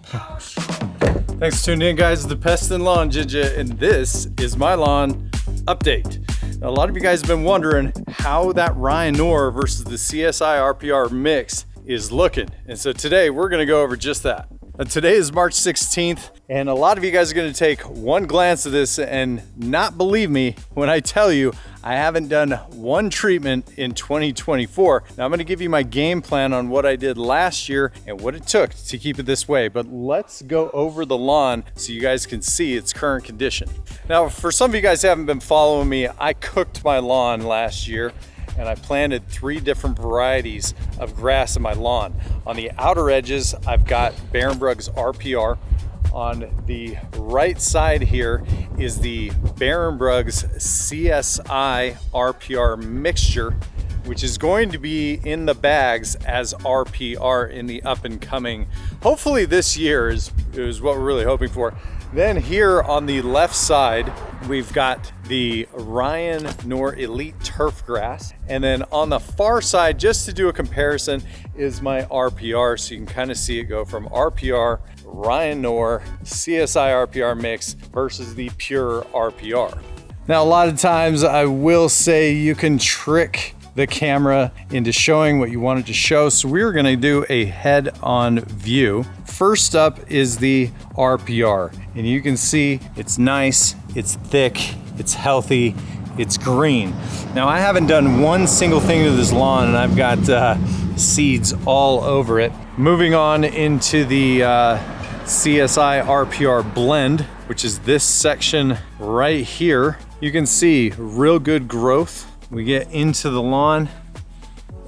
Thanks for tuning in, guys, to the Pest and Lawn Ginja, and this is my lawn update. Now, a lot of you guys have been wondering how that Rye Knorr versus the CSI RPR mix is looking, and so today we're going to go over just that. Now, today is March 16th, and a lot of you guys are going to take one glance at this and not believe me when I tell you I haven't done one treatment in 2024. Now, I'm going to give you my game plan on what I did last year and what it took to keep it this way, but let's go over the lawn so you guys can see its current condition. Now, for some of you guys who haven't been following me, I cooked my lawn last year and I planted 3 different varieties of grass in my lawn. On the outer edges, I've got barenbrugs RPR. On the right side here is the barenbrugs CSI RPR mixture, which is going to be in the bags as RPR in the up and coming. Hopefully this year is what we're really hoping for. Then here on the left side, we've got the Knorr Elite Turf Grass. And then on the far side, just to do a comparison, is my RPR. So you can kind of see it go from RPR, Knorr, CSI RPR mix versus the pure RPR. Now, a lot of times I will say you can trick the camera into showing what you want it to show. So we're gonna do a head-on view. First up is the RPR. And you can see it's nice, it's thick, it's healthy, it's green. Now, I haven't done one single thing to this lawn and I've got seeds all over it. Moving on into the CSI RPR blend, which is this section right here. You can see real good growth. We get into the lawn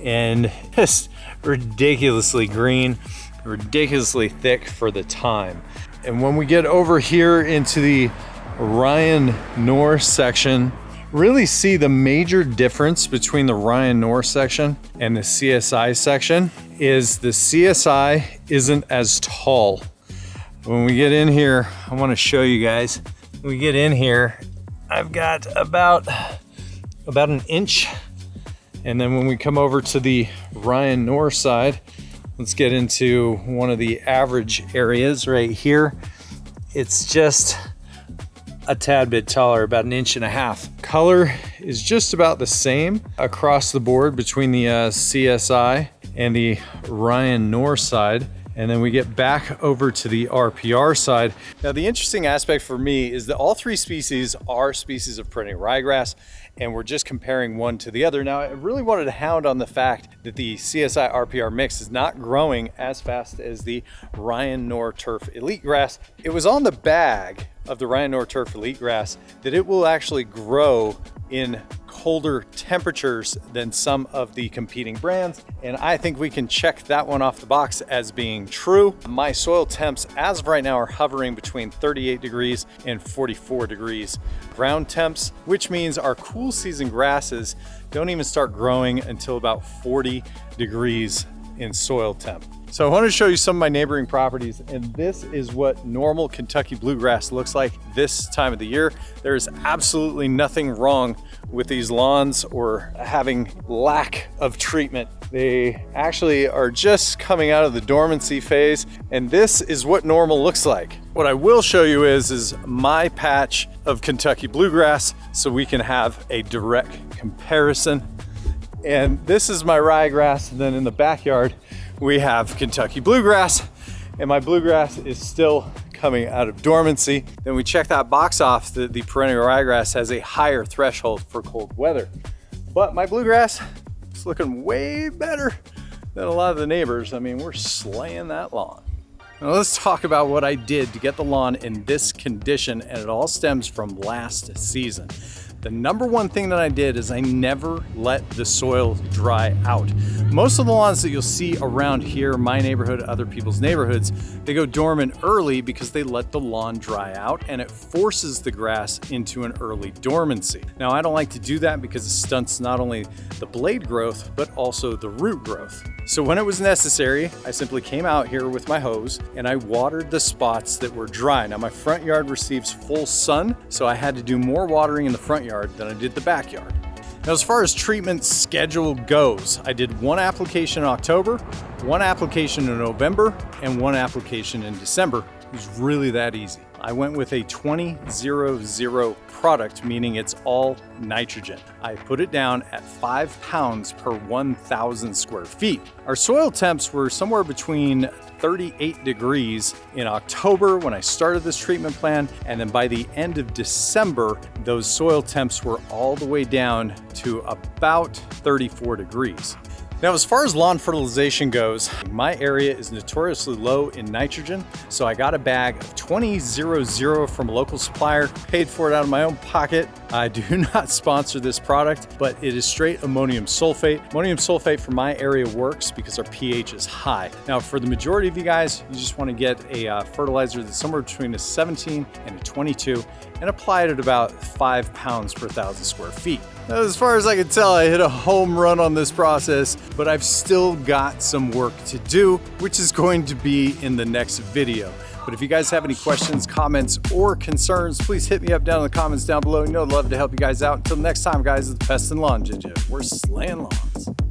and just ridiculously green, ridiculously thick for the time. And when we get over here into the Knorr section, really see the major difference between the Knorr section and the CSI section is the CSI isn't as tall. When we get in here, I want to show you guys. When we get in here, I've got about an inch. And then when we come over to the Knorr side, let's get into one of the average areas right here. It's just a tad bit taller, about 1.5 inches. Color is just about the same across the board between the CSI and the Knorr side. And then we get back over to the RPR side. Now, the interesting aspect for me is that all 3 species are species of perennial ryegrass, and we're just comparing one to the other. Now, I really wanted to hound on the fact that the CSI RPR mix is not growing as fast as the Knorr Turf Elite Grass. It was on the bag of the Knorr Turf Elite Grass that it will actually grow in colder temperatures than some of the competing brands, and I think we can check that one off the box as being true. My soil temps as of right now are hovering between 38 degrees and 44 degrees ground temps, which means our cool season grasses don't even start growing until about 40 degrees in soil temp. So I want to show you some of my neighboring properties, and this is what normal Kentucky bluegrass looks like this time of the year. There is absolutely nothing wrong with these lawns or having lack of treatment. They actually are just coming out of the dormancy phase, and this is what normal looks like. What I will show you is my patch of Kentucky bluegrass so we can have a direct comparison. And this is my ryegrass, and then in the backyard we have Kentucky bluegrass, and my bluegrass is still coming out of dormancy. Then we check that box off that the perennial ryegrass has a higher threshold for cold weather. But my bluegrass is looking way better than a lot of the neighbors. I mean, we're slaying that lawn. Now let's talk about what I did to get the lawn in this condition, and it all stems from last season. The number one thing that I did is I never let the soil dry out. Most of the lawns that you'll see around here, my neighborhood, other people's neighborhoods, they go dormant early because they let the lawn dry out and it forces the grass into an early dormancy. Now, I don't like to do that because it stunts not only the blade growth, but also the root growth. So when it was necessary, I simply came out here with my hose and I watered the spots that were dry. Now, my front yard receives full sun, so I had to do more watering in the front yard than I did the backyard. Now, as far as treatment schedule goes, I did one application in October, one application in November, and one application in December. It was really that easy. I went with a 20-0-0 product, meaning it's all nitrogen. I put it down at 5 pounds per 1,000 square feet. Our soil temps were somewhere between 38 degrees in October when I started this treatment plan, and then by the end of December, those soil temps were all the way down to about 34 degrees. Now, as far as lawn fertilization goes, my area is notoriously low in nitrogen, so I got a bag of 20-0-0 from a local supplier, paid for it out of my own pocket. I do not sponsor this product, but it is straight ammonium sulfate. Ammonium sulfate for my area works because our pH is high. Now, for the majority of you guys, you just want to get a fertilizer that's somewhere between a 17 and a 22 and apply it at about 5 pounds per 1,000 square feet. Now, as far as I can tell, I hit a home run on this process, but I've still got some work to do, which is going to be in the next video. But if you guys have any questions, comments, or concerns, please hit me up down in the comments down below. You know I'd love to help you guys out. Until next time, guys, it's the Pest and Lawn Ginja. We're slaying lawns.